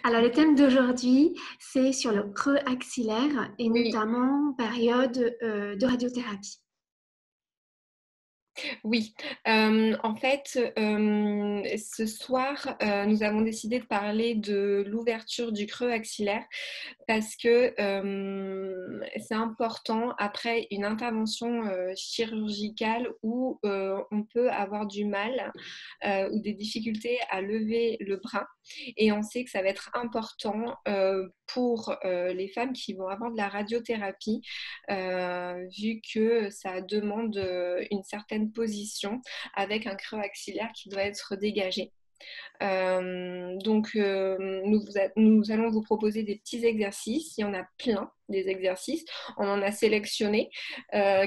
Alors, le thème d'aujourd'hui, c'est sur le creux axillaire et Oui, notamment période de radiothérapie. oui. En fait, ce soir, nous avons décidé de parler de l'ouverture du creux axillaire parce que c'est important après une intervention chirurgicale où on peut avoir du mal ou des difficultés à lever le bras. Et on sait que ça va être important pour les femmes qui vont avoir de la radiothérapie, vu que ça demande une certaine position avec un creux axillaire qui doit être dégagé. Nous allons vous proposer des petits exercices. Il y en a plein des exercices. On en a sélectionné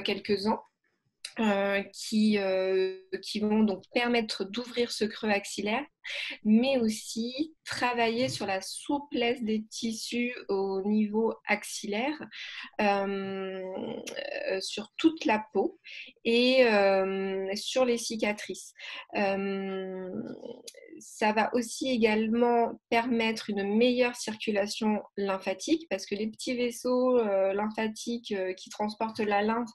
quelques-uns qui vont donc permettre d'ouvrir ce creux axillaire, mais aussi travailler sur la souplesse des tissus au niveau axillaire, sur toute la peau et sur les cicatrices. Euh, Ça va aussi également permettre une meilleure circulation lymphatique parce que les petits vaisseaux lymphatiques qui transportent la lymphe,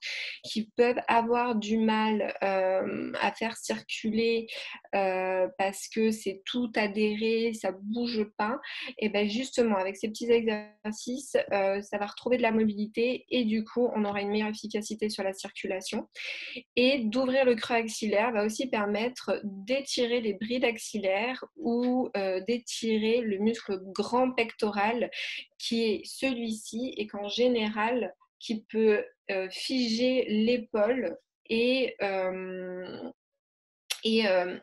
qui peuvent avoir du mal à faire circuler parce que c'est tout adhéré, ça bouge pas, et bien justement avec ces petits exercices, ça va retrouver de la mobilité et du coup on aura une meilleure efficacité sur la circulation. Et d'ouvrir le creux axillaire va aussi permettre d'étirer les brides axillaires ou d'étirer le muscle grand pectoral qui est celui-ci et qu'en général qui peut figer l'épaule et,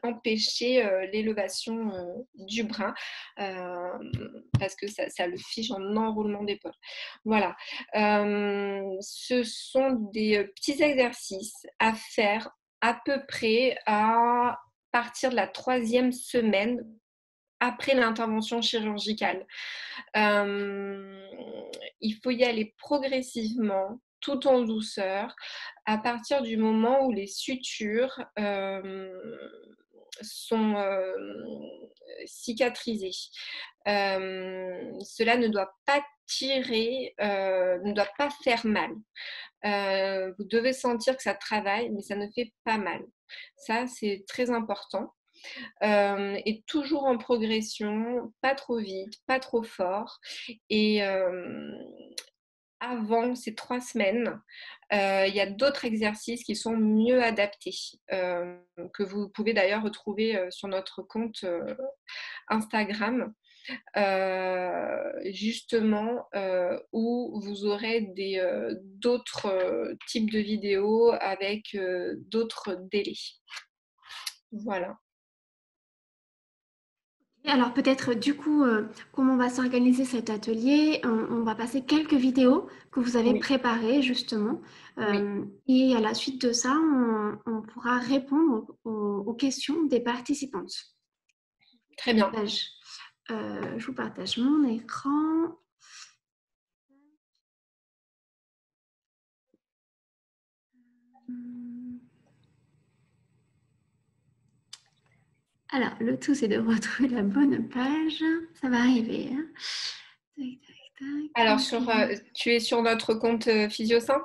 empêcher l'élévation du bras parce que ça le fige en enroulement d'épaule. Voilà. Ce sont des petits exercices à faire à peu près à partir de la 3e semaine après l'intervention chirurgicale. Euh, il faut y aller progressivement, tout en douceur, à partir du moment où les sutures sont cicatrisées. Cela ne doit pas tirer, ne doit pas faire mal. Vous devez sentir que ça travaille, mais ça ne fait pas mal. Ça, c'est très important. Et toujours en progression, pas trop vite, pas trop fort. Et avant ces 3 semaines, il y a d'autres exercices qui sont mieux adaptés, que vous pouvez d'ailleurs retrouver sur notre compte Instagram, justement, où vous aurez d'autres types de vidéos avec d'autres délais. Voilà. Alors peut-être du coup, comment on va s'organiser cet atelier? On va passer quelques vidéos que vous avez Oui, préparées justement, oui, et à la suite de ça, on pourra répondre aux questions des participantes. très bien. Partage. Je vous partage mon écran. Hum. Alors, le tout, c'est de retrouver la bonne page. Ça va arriver, hein. Tac, tac, tac. Alors, Donc, tu es sur notre compte PhysioSain?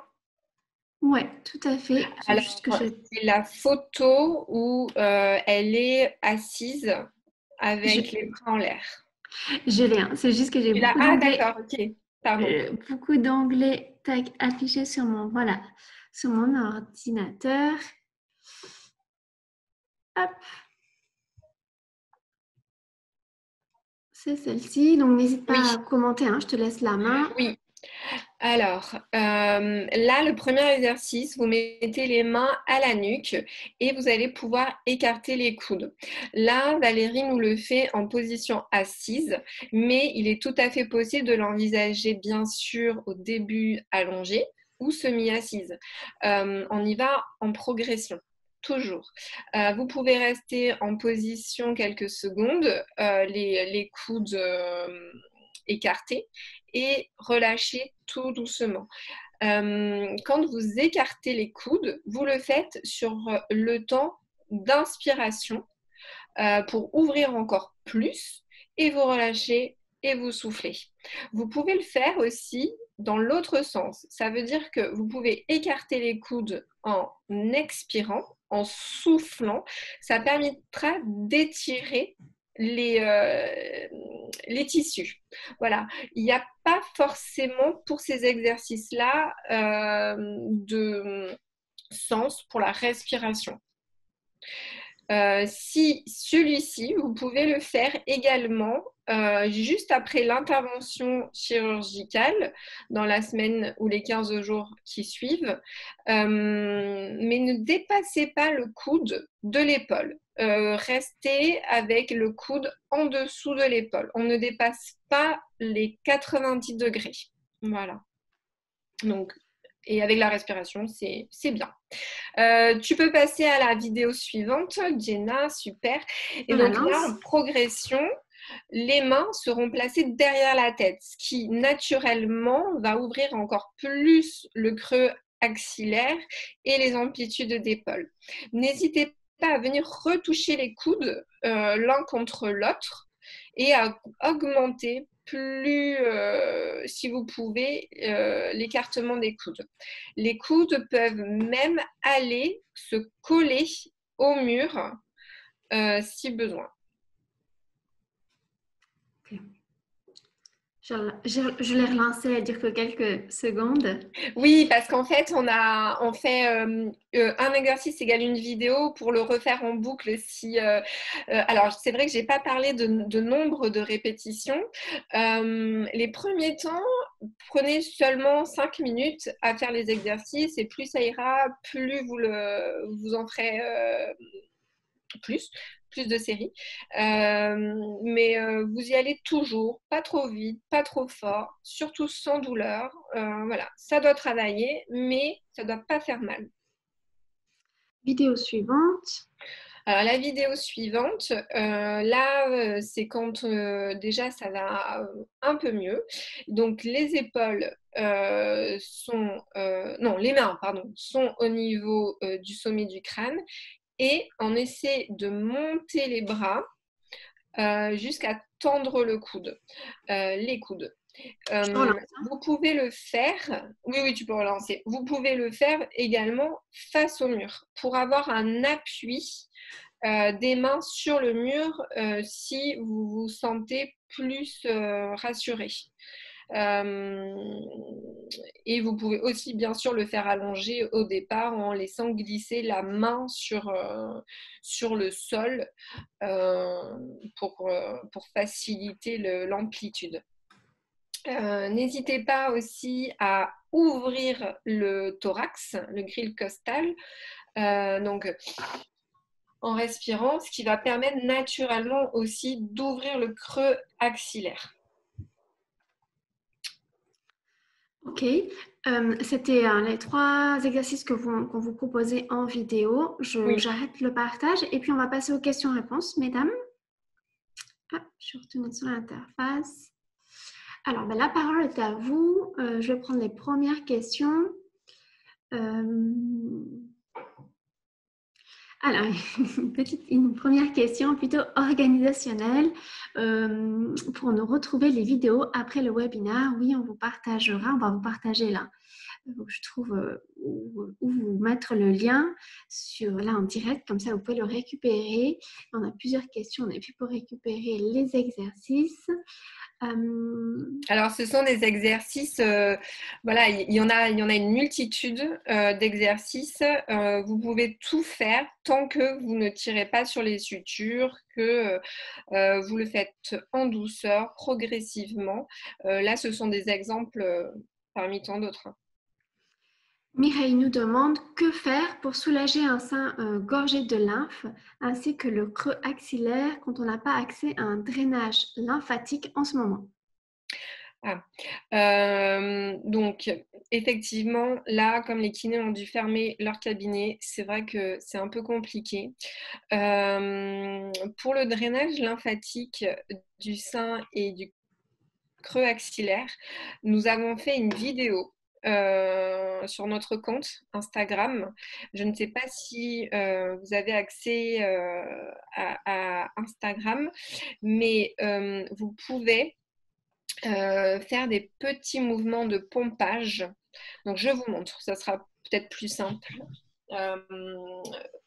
ouais, tout à fait. C'est Alors, juste que je, c'est la photo où elle est assise je, avec les bras en l'air. je l'ai, hein. C'est juste que j'ai Tu l'as? beaucoup Ah, d'onglets, d'accord, ok. Pardon. tac, affichés sur mon, voilà, sur mon ordinateur. Hop, c'est celle-ci. Donc, n'hésite Oui, pas à commenter, hein. Je te laisse la main. oui. Alors, là, le premier exercice, vous mettez les mains à la nuque et vous allez pouvoir écarter les coudes. Là, Valérie nous le fait en position assise, mais il est tout à fait possible de l'envisager, bien sûr, au début allongé ou semi-assise. On y va en progression. Toujours. Vous pouvez rester en position quelques secondes, les coudes écartés et relâchez tout doucement. Quand vous écartez les coudes, vous le faites sur le temps d'inspiration pour ouvrir encore plus et vous relâchez et vous soufflez. Vous pouvez le faire aussi dans l'autre sens. Ça veut dire que vous pouvez écarter les coudes en expirant, en soufflant. Ça permettra d'étirer les tissus. Voilà. Il n'y a pas forcément pour ces exercices-là de sens pour la respiration. Si celui-ci, vous pouvez le faire également juste après l'intervention chirurgicale dans la semaine ou les 15 jours qui suivent, mais ne dépassez pas le coude de l'épaule. Restez avec le coude en dessous de l'épaule. On ne dépasse pas les 90 degrés. Voilà. Donc, et avec la respiration, c'est bien. Tu peux passer à la vidéo suivante, Jenna, super. Et donc là, en progression, les mains seront placées derrière la tête, ce qui naturellement va ouvrir encore plus le creux axillaire et les amplitudes d'épaule. N'hésitez pas à venir retoucher les coudes l'un contre l'autre et à augmenter plus, si vous pouvez, l'écartement des coudes. Les coudes peuvent même aller se coller au mur si besoin. Okay. Je l'ai relancé à dire que quelques secondes. Oui, parce qu'en fait, on fait un exercice égale une vidéo pour le refaire en boucle. Alors, c'est vrai que je n'ai pas parlé de nombre de répétitions. Les premiers temps, prenez seulement 5 minutes à faire les exercices et plus ça ira, plus vous en ferez plus de séries. Mais vous y allez toujours, pas trop vite, pas trop fort, surtout sans douleur. Voilà, ça doit travailler, mais ça ne doit pas faire mal. Vidéo suivante. Alors, la vidéo suivante, là, c'est quand déjà ça va un peu mieux. Donc, les épaules non, les mains, pardon, sont au niveau du sommet du crâne et on essaie de monter les bras jusqu'à tendre le coude, les coudes. Vous pouvez le faire, oui, tu peux relancer. Vous pouvez le faire également face au mur pour avoir un appui des mains sur le mur si vous vous sentez plus rassuré. Et vous pouvez aussi bien sûr le faire allonger au départ en laissant glisser la main sur le sol pour faciliter l'amplitude. N'hésitez pas aussi à ouvrir le thorax, le grille costal. Donc, en respirant, ce qui va permettre naturellement aussi d'ouvrir le creux axillaire. Ok, c'était les 3 exercices qu'on vous proposait en vidéo. J'arrête le partage et puis on va passer aux questions-réponses, mesdames. Ah, je suis retournée sur l'interface. Alors, la parole est à vous. Je vais prendre les premières questions. Alors, une première question plutôt organisationnelle. Pour nous retrouver les vidéos après le webinaire, oui, on va vous partager là. Je trouve où vous mettre le lien là en direct, comme ça vous pouvez le récupérer. On a plusieurs questions, et puis pour récupérer les exercices. Alors, ce sont des exercices, voilà, il y en a une multitude d'exercices. Vous pouvez tout faire tant que vous ne tirez pas sur les sutures, que vous le faites en douceur, progressivement. Là, ce sont des exemples parmi tant d'autres. Mireille nous demande que faire pour soulager un sein gorgé de lymphe ainsi que le creux axillaire quand on n'a pas accès à un drainage lymphatique en ce moment. Donc, effectivement, là, comme les kinés ont dû fermer leur cabinet, c'est vrai que c'est un peu compliqué. Pour le drainage lymphatique du sein et du creux axillaire, nous avons fait une vidéo sur notre compte Instagram. Je ne sais pas si vous avez accès à Instagram, mais vous pouvez faire des petits mouvements de pompage. Donc, je vous montre, ça sera peut-être plus simple.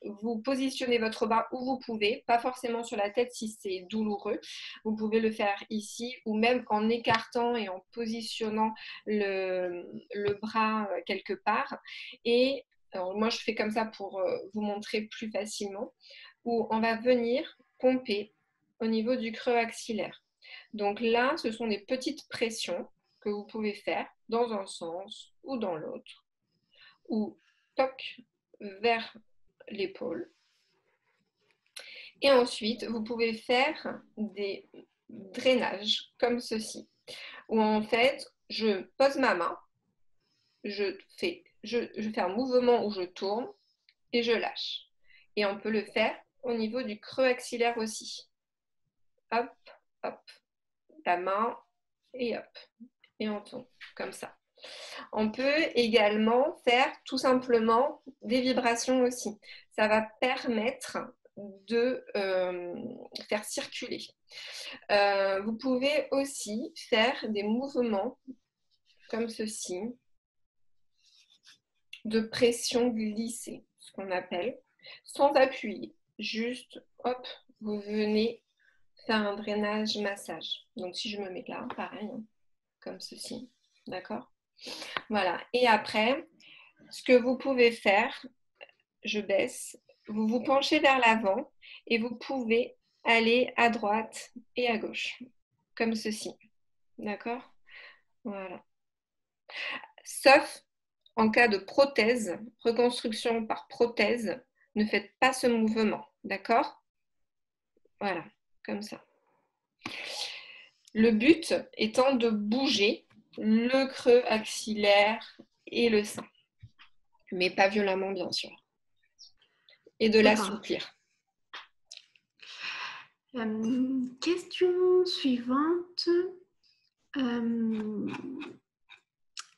Vous positionnez votre bras où vous pouvez, pas forcément sur la tête si c'est douloureux. Vous pouvez le faire ici ou même en écartant et en positionnant le bras quelque part. Et alors, moi, je fais comme ça pour vous montrer plus facilement, où on va venir pomper au niveau du creux axillaire. Donc là, ce sont des petites pressions que vous pouvez faire dans un sens ou dans l'autre, ou toc vers l'épaule. Et ensuite, vous pouvez faire des drainages comme ceci, où en fait, je pose ma main, je fais un mouvement où je tourne et je lâche. Et on peut le faire au niveau du creux axillaire aussi. Hop, hop, la main et hop, et on tourne comme ça. On peut également faire tout simplement des vibrations aussi. Ça va permettre de faire circuler. Vous pouvez aussi faire des mouvements comme ceci, de pression glissée, ce qu'on appelle, sans appuyer. Juste, hop, vous venez faire un drainage massage. Donc si je me mets là, pareil, comme ceci, d'accord? Voilà. Et après, ce que vous pouvez faire, je baisse, vous vous penchez vers l'avant et vous pouvez aller à droite et à gauche, comme ceci. D'accord? Voilà. Sauf en cas de prothèse, reconstruction par prothèse, ne faites pas ce mouvement. D'accord? Voilà, comme ça. Le but étant de bouger le creux axillaire et le sein, mais pas violemment, bien sûr. Et de l'assouplir. Question suivante.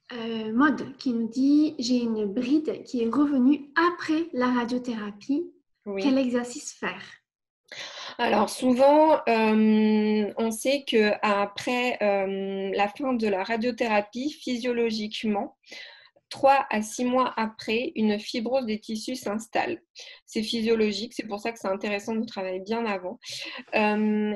Maude qui nous dit « J'ai une bride qui est revenue après la radiothérapie. Oui. Quel exercice faire ?» Alors souvent, on sait qu'après la fin de la radiothérapie, physiologiquement, 3 à 6 mois après, une fibrose des tissus s'installe. C'est physiologique, c'est pour ça que c'est intéressant de travailler bien avant.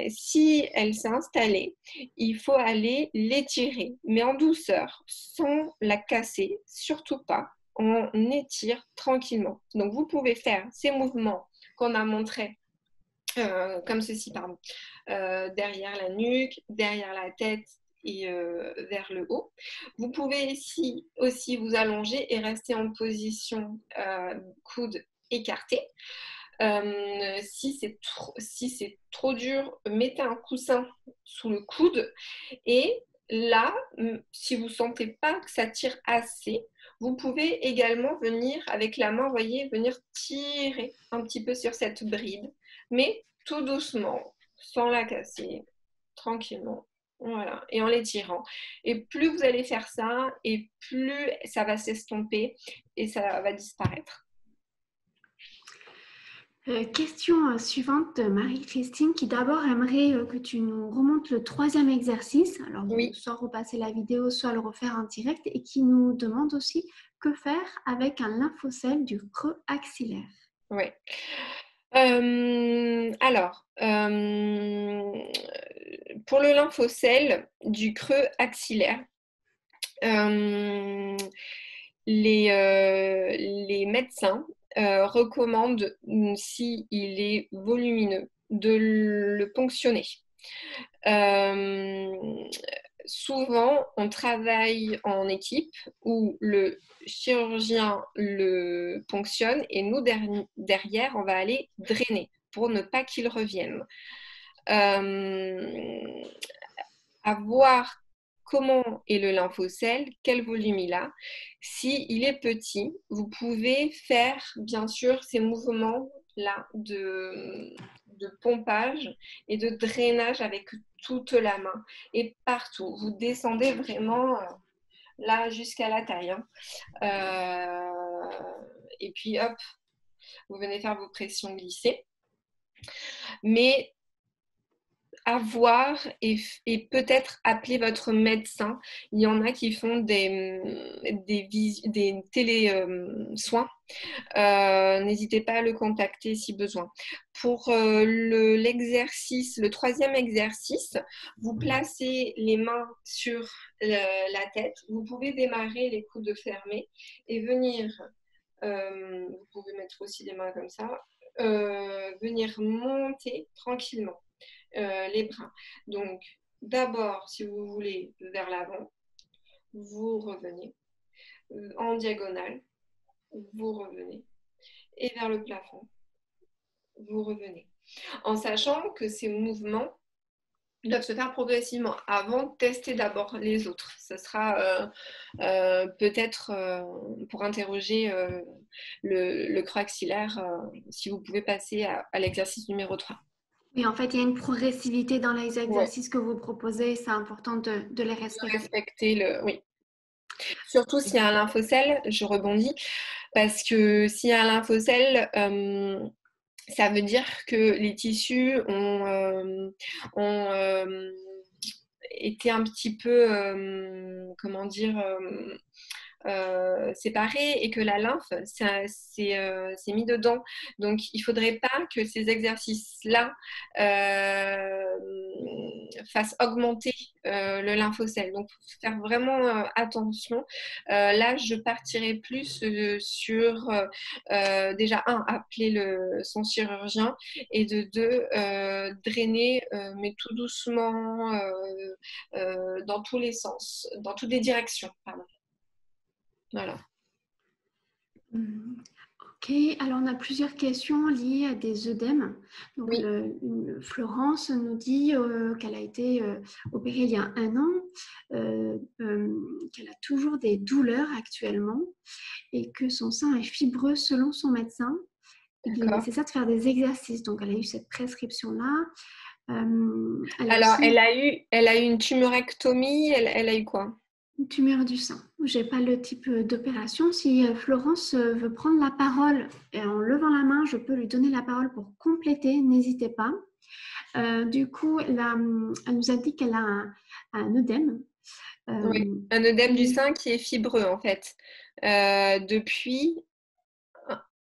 Si elle s'est installée, il faut aller l'étirer, mais en douceur, sans la casser, surtout pas. On étire tranquillement. Donc vous pouvez faire ces mouvements qu'on a montrés comme ceci, pardon, derrière la nuque, derrière la tête et vers le haut. Vous pouvez ici aussi vous allonger et rester en position coude écarté. Si c'est trop dur, mettez un coussin sous le coude et là, si vous ne sentez pas que ça tire assez, vous pouvez également venir avec la main, voyez, venir tirer un petit peu sur cette bride, mais tout doucement, sans la casser, tranquillement. Voilà, et en l'étirant. Et plus vous allez faire ça, et plus ça va s'estomper et ça va disparaître. Question suivante de Marie-Christine qui d'abord aimerait que tu nous remontes le 3e exercice. Alors, oui. Soit repasser la vidéo, soit le refaire en direct et qui nous demande aussi que faire avec un lymphocèle du creux axillaire. Oui. Alors, pour le lymphocèle du creux axillaire, les médecins recommandent, s'il est volumineux, de le ponctionner. Souvent, on travaille en équipe où le chirurgien le ponctionne et nous, derrière, on va aller drainer pour ne pas qu'il revienne. À voir comment est le lymphocèle, quel volume il a. S'il est petit, vous pouvez faire, bien sûr, ces mouvements-là de pompage et de drainage avec toute la main et partout. Vous descendez vraiment là jusqu'à la taille. Et puis, hop, vous venez faire vos pressions glissées. Mais avoir et peut-être appeler votre médecin. Il y en a qui font des télé-soins. N'hésitez pas à le contacter si besoin. Pour l'exercice, le troisième exercice, vous placez les mains sur la tête. Vous pouvez démarrer les coudes fermés et venir, vous pouvez mettre aussi les mains comme ça, venir monter tranquillement les bras. Donc, d'abord, si vous voulez, vers l'avant, vous revenez. En diagonale, vous revenez. Et vers le plafond, vous revenez. En sachant que ces mouvements doivent se faire progressivement. Avant, testez d'abord les autres. Ce sera peut-être pour interroger le creux axillaire, si vous pouvez passer à l'exercice numéro 3. Oui, en fait, il y a une progressivité dans les Ouais. exercices que vous proposez. C'est important de les respecter. Oui. Surtout s'il y a un lymphocèle, je rebondis, parce que s'il y a un lymphocèle, ça veut dire que les tissus ont été un petit peu, comment dire, séparés et que la lymphe s'est mis dedans. Donc, il ne faudrait pas que ces exercices-là fassent augmenter le lymphocèle. Donc, il faut faire vraiment attention. Là, je partirai plus sur déjà, appeler son chirurgien et de deux, drainer, mais tout doucement dans tous les sens, dans toutes les directions. Pardon. Voilà. Ok, alors on a plusieurs questions liées à des œdèmes. Donc, Oui. Florence nous dit qu'elle a été opérée il y a 1 an, qu'elle a toujours des douleurs actuellement et que son sein est fibreux selon son médecin. Il est nécessaire de faire des exercices. Donc, elle a eu cette prescription-là. Alors, elle a eu une tumorectomie, elle a eu quoi? Une tumeur du sein. Je n'ai pas le type d'opération. Si Florence veut prendre la parole et en levant la main, je peux lui donner la parole pour compléter. N'hésitez pas. Du coup, elle nous a dit qu'elle a un œdème. Oui, un œdème du sein qui est fibreux en fait, depuis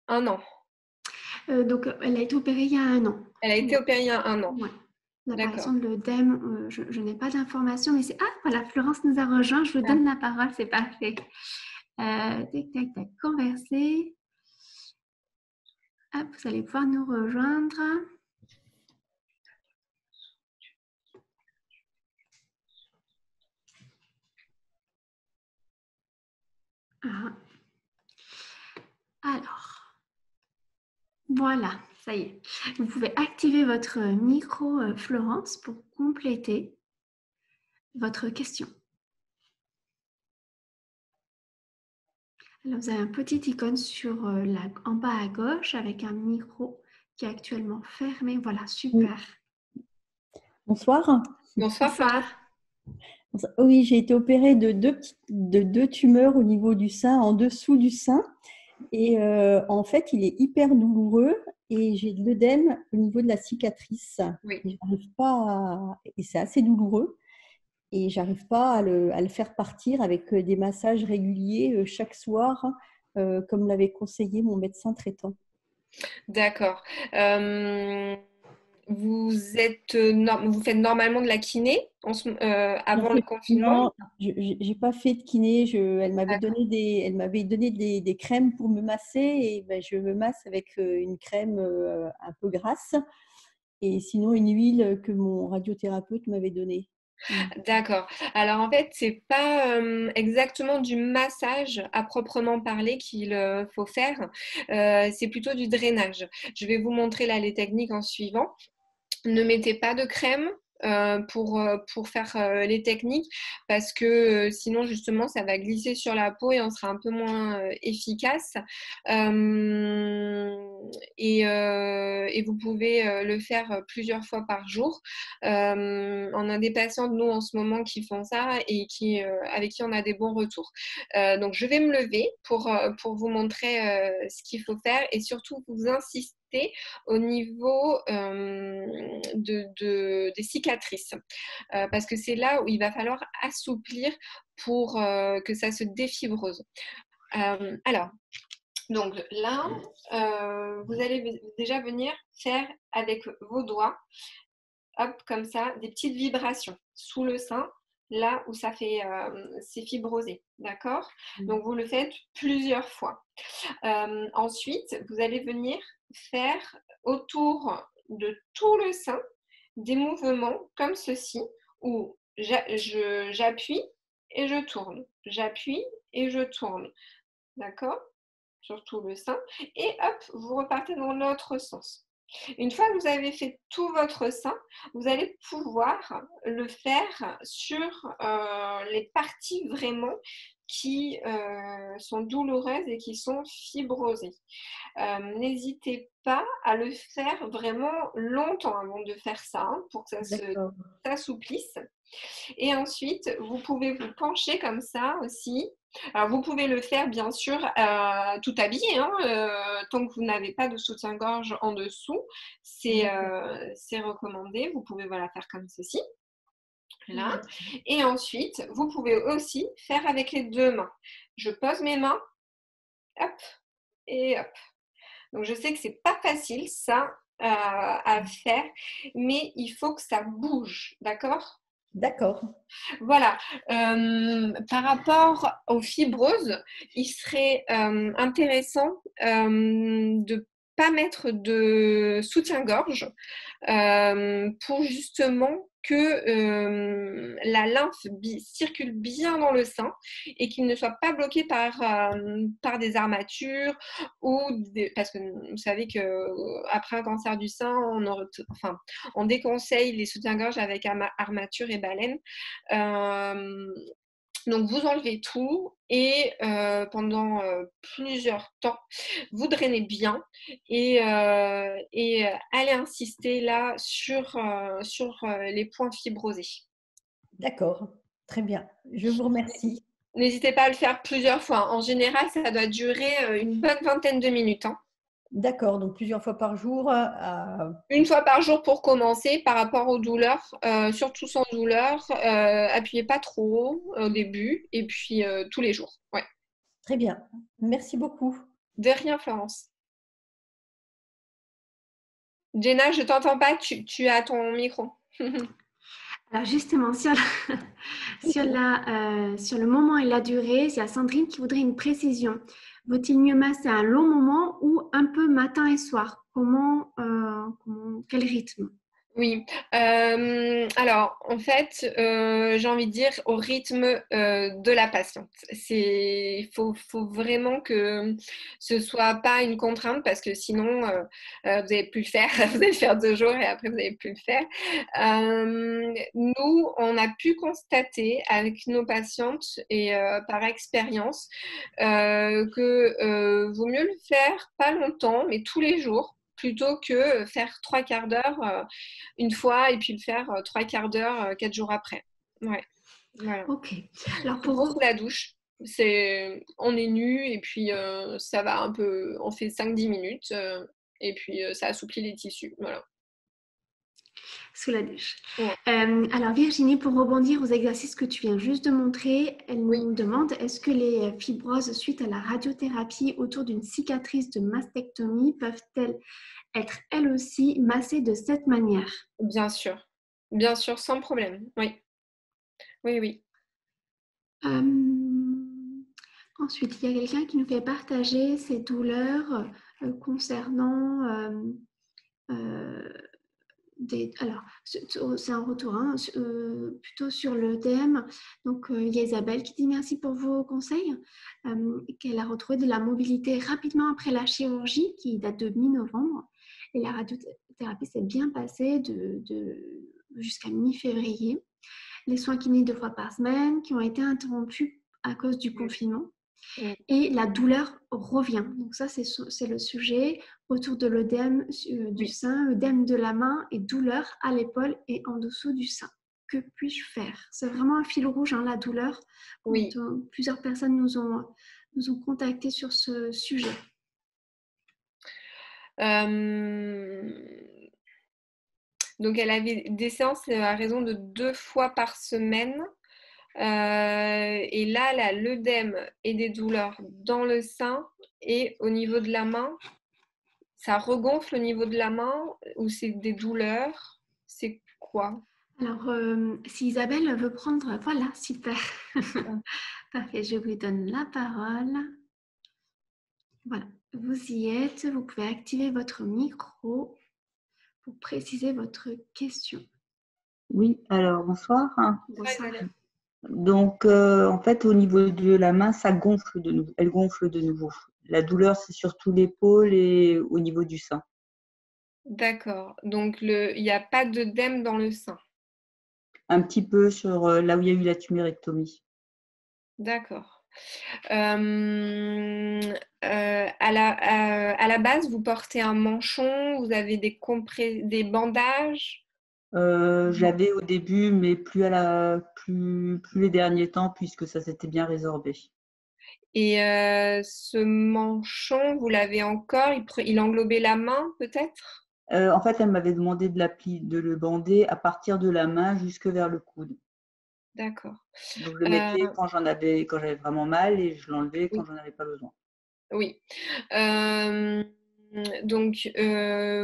1 an. Donc, elle a été opérée il y a 1 an. Elle a été opérée il y a 1 an. Ouais. D'accord. L'apparition de l'œdème, je n'ai pas d'informations, mais c'est... Ah, voilà, Florence nous a rejoint. Je vous donne la parole, c'est parfait. Tac, tac, tac, converser. Hop, vous allez pouvoir nous rejoindre. Ah. Alors, voilà, ça y est. Vous pouvez activer votre micro, Florence, pour compléter votre question. Alors, vous avez un petit icône sur en bas à gauche avec un micro qui est actuellement fermé. Voilà, super. Bonsoir. Bonsoir, Florence. Oui, j'ai été opérée de deux tumeurs au niveau du sein, en dessous du sein. Et en fait, il est hyper douloureux et j'ai de l'œdème au niveau de la cicatrice. Oui. Et j'arrive pas et c'est assez douloureux. Et j'arrive pas à le faire partir avec des massages réguliers chaque soir, comme l'avait conseillé mon médecin traitant. D'accord. Vous faites normalement de la kiné avant le confinement? Non, j'ai pas fait de kiné. Elle m'avait donné des crèmes pour me masser et ben, je me masse avec une crème un peu grasse et sinon une huile que mon radiothérapeute m'avait donnée. D'accord. Alors en fait, c'est pas exactement du massage à proprement parler qu'il faut faire. C'est plutôt du drainage. Je vais vous montrer là les techniques en suivant. Ne mettez pas de crème pour faire les techniques parce que sinon justement ça va glisser sur la peau et on sera un peu moins efficace. Et vous pouvez le faire plusieurs fois par jour. On a des patients de nous en ce moment qui font ça et avec qui on a des bons retours. Donc je vais me lever pour vous montrer ce qu'il faut faire et surtout vous insistez impacter au niveau des cicatrices. Parce que c'est là où il va falloir assouplir pour que ça se défibrose. Alors, donc là, vous allez déjà venir faire avec vos doigts, hop, comme ça, des petites vibrations sous le sein, là où ça fait, c'est fibrosé, d'accord? Donc, vous le faites plusieurs fois. Ensuite, vous allez venir faire autour de tout le sein des mouvements comme ceci, où j'appuie et je tourne, j'appuie et je tourne, d'accord? Sur tout le sein. Et hop, vous repartez dans l'autre sens. Une fois que vous avez fait tout votre sein, vous allez pouvoir le faire sur les parties vraiment qui sont douloureuses et qui sont fibrosées. N'hésitez pas à le faire vraiment longtemps avant de faire ça, hein, pour que ça s'assouplisse. Et ensuite, vous pouvez vous pencher comme ça aussi. Alors, vous pouvez le faire, bien sûr, tout habillé, hein, tant que vous n'avez pas de soutien-gorge en dessous. C'est recommandé. Vous pouvez faire comme ceci. Là. Et ensuite, vous pouvez aussi faire avec les deux mains. Je pose mes mains, hop, et hop. Donc, je sais que c'est pas facile, ça, à faire, mais il faut que ça bouge, d'accord ? D'accord. Voilà. Par rapport aux fibroses, il serait intéressant de ne pas mettre de soutien-gorge pour justement que la lymphe circule bien dans le sein et qu'il ne soit pas bloqué par des armatures parce que vous savez qu'après un cancer du sein, on déconseille les soutiens-gorge avec armature et baleine. Donc, vous enlevez tout et pendant plusieurs temps, vous drainez bien et allez insister là sur les points fibrosés. D'accord, très bien. Je vous remercie. N'hésitez pas à le faire plusieurs fois. En général, ça doit durer une bonne vingtaine de minutes. Hein. D'accord, donc plusieurs fois par jour. Une fois par jour pour commencer par rapport aux douleurs, surtout sans douleur. Appuyez pas trop haut au début et puis tous les jours. Ouais. Très bien, merci beaucoup. De rien, Florence. Jenna, je t'entends pas, tu as ton micro. Alors justement, sur le moment et la durée, il y a Sandrine qui voudrait une précision. Vaut-il mieux masser un long moment ou un peu matin et soir? Quel rythme? Oui, alors en fait, j'ai envie de dire au rythme de la patiente. Il faut vraiment que ce soit pas une contrainte parce que sinon vous n'allez plus le faire. Vous allez le faire 2 jours et après vous n'allez plus le faire. Nous, on a pu constater avec nos patientes et par expérience que vaut mieux le faire pas longtemps, mais tous les jours, plutôt que faire 3/4 d'heure une fois et puis le faire 3/4 d'heure 4 jours après. Ouais. Voilà. Ok. Alors pour sous la douche, on est nu et puis ça va un peu, on fait 5-10 minutes et puis ça assouplit les tissus. Voilà. Sous la douche. Ouais. Alors Virginie, pour rebondir aux exercices que tu viens juste de montrer, elle nous demande est-ce que les fibroses suite à la radiothérapie autour d'une cicatrice de mastectomie peuvent-elles être elles aussi massées de cette manière? Bien sûr, sans problème. Oui, oui, oui. Ensuite, il y a quelqu'un qui nous fait partager ses douleurs concernant alors, c'est un retour plutôt sur le DM. Donc, il y a Isabelle qui dit merci pour vos conseils, qu'elle a retrouvé de la mobilité rapidement après la chirurgie qui date de mi-novembre. Et la radiothérapie s'est bien passée jusqu'à mi-février. Les soins kinés 2 fois par semaine qui ont été interrompus à cause du confinement. Et la douleur revient. Donc ça, c'est le sujet autour de l'œdème du sein, œdème de la main et douleur à l'épaule et en dessous du sein. Que puis-je faire? C'est vraiment un fil rouge, hein, la douleur. Oui. Plusieurs personnes nous ont contactés sur ce sujet. Donc, elle avait des séances à raison de 2 fois par semaine. Et là, elle a l'œdème et des douleurs dans le sein et au niveau de la main. Ça regonfle au niveau de la main ou c'est des douleurs? C'est quoi? Alors, si Isabelle veut prendre... Voilà, super. Parfait, je vous donne la parole. Voilà, vous y êtes. Vous pouvez activer votre micro pour préciser votre question. Oui, alors bonsoir. Bonsoir. Donc, en fait, au niveau de la main, ça gonfle de nouveau. Elle gonfle de nouveau. La douleur, c'est surtout l'épaule et au niveau du sein. D'accord. Donc, il n'y a pas d'œdème dans le sein. Un petit peu sur là où il y a eu la tumérectomie. D'accord. À la base, vous portez un manchon, vous avez des bandages? Je l'avais au début, mais plus les derniers temps, puisque ça s'était bien résorbé. Et ce manchon, vous l'avez encore? Il englobait la main, peut-être? En fait, elle m'avait demandé de le bander à partir de la main jusque vers le coude. D'accord. Donc, je le mettais quand j'avais vraiment mal et je l'enlevais quand Oui. j'en avais pas besoin. Oui. Donc,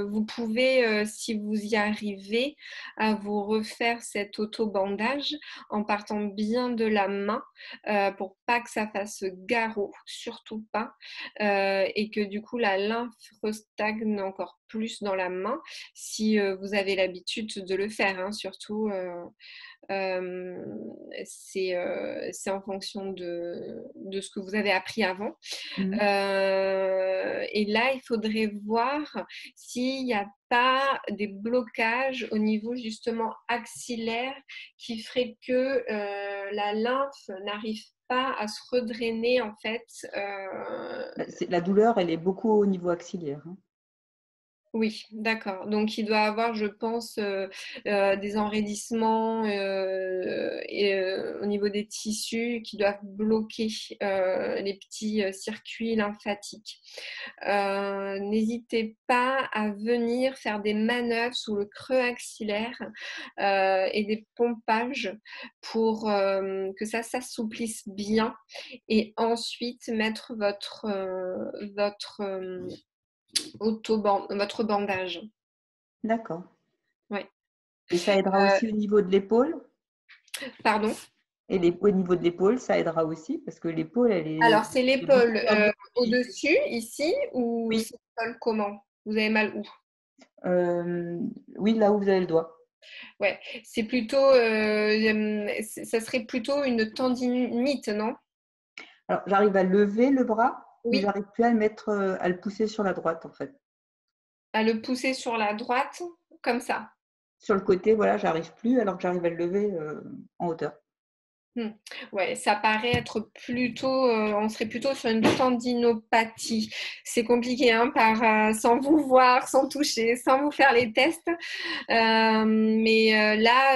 vous pouvez, si vous y arrivez, à vous refaire cet auto-bandage en partant bien de la main pour pas que ça fasse garrot, surtout pas, et que du coup la lymphe restagne encore plus dans la main si vous avez l'habitude de le faire, hein, surtout. C'est en fonction de ce que vous avez appris avant. Et là, il faudrait voir s'il n'y a pas des blocages au niveau justement axillaire qui ferait que la lymphe n'arrive pas à se redrainer en fait. La douleur, elle est beaucoup au niveau axillaire. Oui, d'accord. Donc, il doit avoir, je pense, des enraidissements au niveau des tissus qui doivent bloquer les petits circuits lymphatiques. N'hésitez pas à venir faire des manœuvres sous le creux axillaire et des pompages pour que ça s'assouplisse bien et ensuite mettre votre bandage. D'accord. Ouais. Et ça aidera aussi au niveau de l'épaule? Pardon? Et au niveau de l'épaule, ça aidera aussi parce que l'épaule, Alors, c'est j'ai beaucoup l'épaule perdu. au-dessus, ici, ou Oui. c'est l'épaule comment? Vous avez mal où? Oui, là où vous avez le doigt. Ouais, c'est plutôt, ça serait plutôt une tendinite, non? Alors, j'arrive à lever le bras, mais Oui, j'arrive plus à à le pousser sur la droite, en fait. à le pousser sur la droite, comme ça. Sur le côté, voilà, j'arrive plus, alors que j'arrive à le lever en hauteur. Ouais, ça paraît être plutôt, on serait plutôt sur une tendinopathie. C'est compliqué, hein, sans vous voir, sans toucher, sans vous faire les tests. Mais là,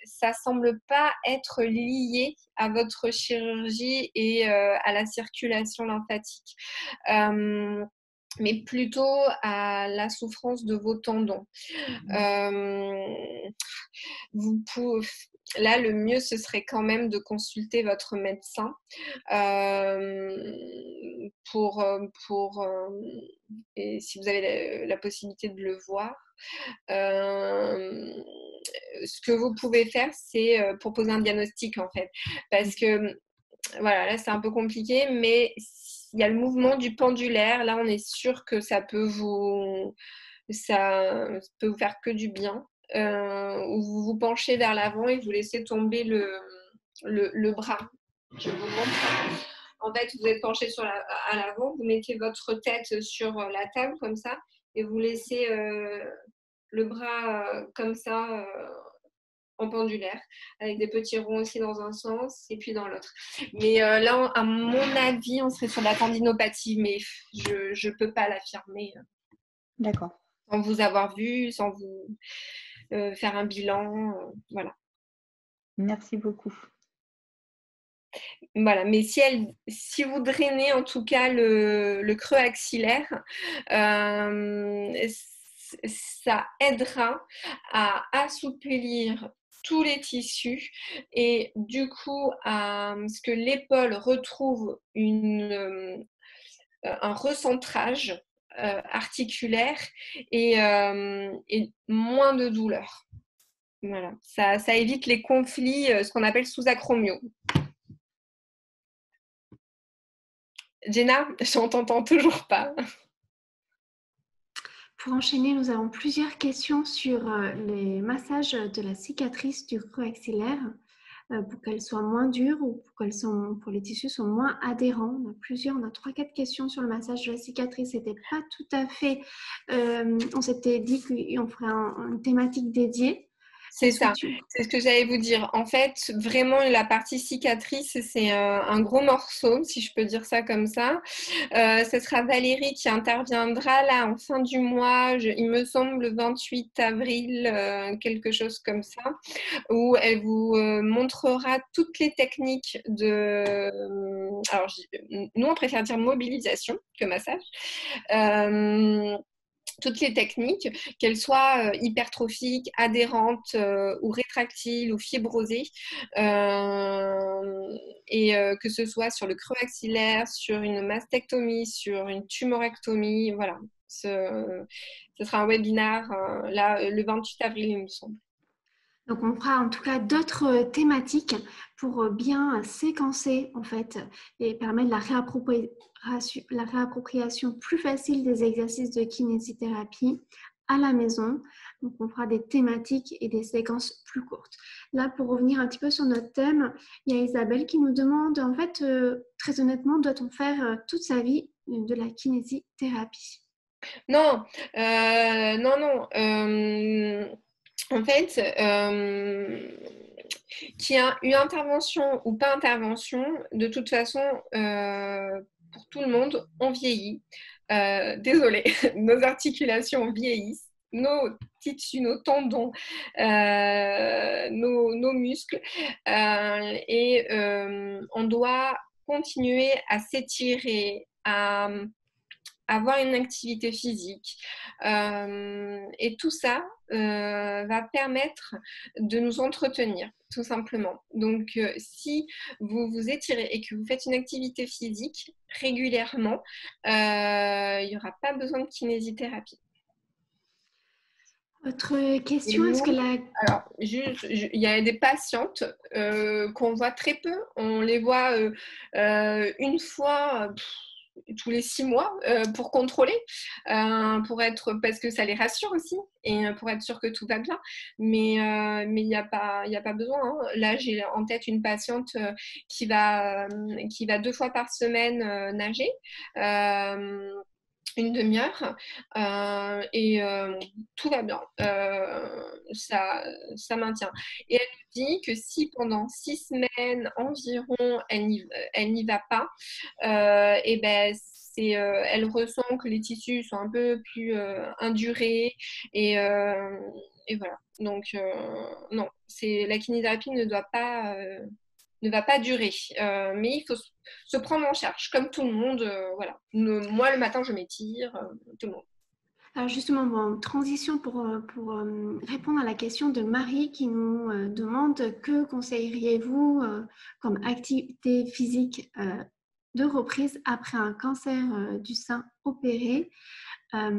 ça semble pas être lié à votre chirurgie et à la circulation lymphatique. Mais plutôt à la souffrance de vos tendons. Vous pouvez, là, le mieux, ce serait quand même de consulter votre médecin et si vous avez la possibilité de le voir. Ce que vous pouvez faire, c'est proposer un diagnostic en fait. Parce que voilà, là c'est un peu compliqué, mais il y a le mouvement du pendulaire. Là, on est sûr que ça peut vous faire que du bien. Où vous vous penchez vers l'avant et vous laissez tomber le bras. Je vous montre. En fait, vous êtes penché à l'avant, vous mettez votre tête sur la table comme ça et vous laissez le bras comme ça en pendulaire, avec des petits ronds aussi dans un sens et puis dans l'autre. Mais là, à mon avis, on serait sur la tendinopathie, mais je ne peux pas l'affirmer. D'accord. Sans vous avoir vu, sans vous faire un bilan. Voilà. Merci beaucoup. Voilà, mais si vous drainez en tout cas le creux axillaire, ça aidera à assouplir tous les tissus et du coup à ce que l'épaule retrouve un recentrage articulaire et moins de douleur. Voilà, ça évite les conflits, ce qu'on appelle sous-acromiaux. Jenna, je t'entends toujours pas. Pour enchaîner, nous avons plusieurs questions sur les massages de la cicatrice du creux axillaire pour qu'elle soit moins dure ou pour les tissus soient moins adhérents. On a 3-4 questions sur le massage de la cicatrice. C'était pas tout à fait. On s'était dit qu'on ferait une thématique dédiée. C'est ça, c'est ce que j'allais vous dire. En fait, vraiment, la partie cicatrice, c'est un gros morceau, si je peux dire ça comme ça. Ce sera Valérie qui interviendra là en fin du mois, il me semble le 28 avril, quelque chose comme ça, où elle vous montrera toutes les techniques de... Alors, nous, on préfère dire mobilisation que massage. Toutes les techniques, qu'elles soient hypertrophiques, adhérentes ou rétractiles ou fibrosées, et que ce soit sur le creux axillaire, sur une mastectomie, sur une tumorectomie, voilà. Ce sera un webinaire là, le 28 avril, il me semble. Donc, on fera en tout cas d'autres thématiques pour bien séquencer en fait et permettre la réappropriation plus facile des exercices de kinésithérapie à la maison. Donc, on fera des thématiques et des séquences plus courtes. Là, pour revenir un petit peu sur notre thème, il y a Isabelle qui nous demande, en fait, très honnêtement, doit-on faire toute sa vie de la kinésithérapie? Non, non. En fait, qu'il y a eu intervention ou pas intervention, de toute façon, pour tout le monde, on vieillit. Désolée, nos articulations vieillissent, nos tissus, nos tendons, nos muscles, et on doit continuer à s'étirer, à avoir une activité physique. Et tout ça va permettre de nous entretenir, tout simplement. Donc, si vous vous étirez et que vous faites une activité physique régulièrement, il n'y aura pas besoin de kinésithérapie. Autre question, est-ce que la... Alors, il y a des patientes qu'on voit très peu. On les voit une fois tous les 6 mois pour contrôler, parce que ça les rassure aussi et pour être sûr que tout va bien. Mais il n'y a pas besoin. Hein. Là, j'ai en tête une patiente qui va 2 fois par semaine nager. Une demi-heure et tout va bien, ça maintient. Et elle nous dit que si pendant 6 semaines environ elle n'y va pas, et ben elle ressent que les tissus sont un peu plus indurés et voilà. Donc non, la kinésithérapie ne va pas durer, mais il faut se prendre en charge, comme tout le monde. Voilà. Moi, le matin, je m'étire, tout le monde. Alors justement, bon, transition pour répondre à la question de Marie qui nous demande que conseilleriez-vous comme activité physique de reprise après un cancer du sein opéré, à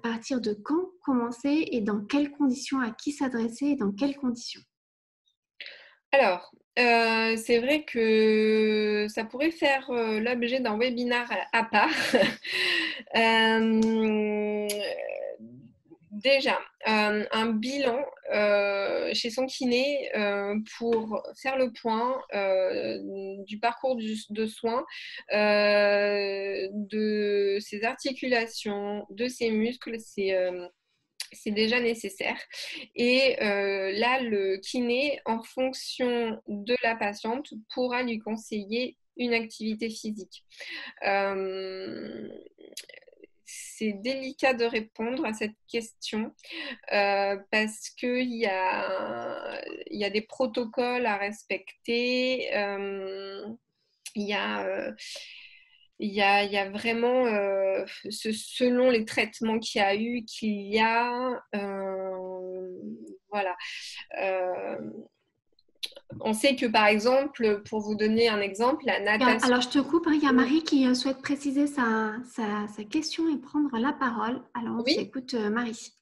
partir de quand commencer et dans quelles conditions, à qui s'adresser et dans quelles conditions? Alors, c'est vrai que ça pourrait faire l'objet d'un webinaire à part. Déjà, un bilan chez son kiné pour faire le point du parcours de soins, de ses articulations, de ses muscles, c'est déjà nécessaire. Et là, le kiné, en fonction de la patiente, pourra lui conseiller une activité physique. c'est délicat de répondre à cette question parce qu'il y a des protocoles à respecter. Il y a vraiment, selon les traitements qu'il y a, voilà. On sait que, par exemple, pour vous donner un exemple, la natation… Alors, je te coupe, il y a Marie qui souhaite préciser sa question et prendre la parole. Alors, on Oui. s'écoute Marie.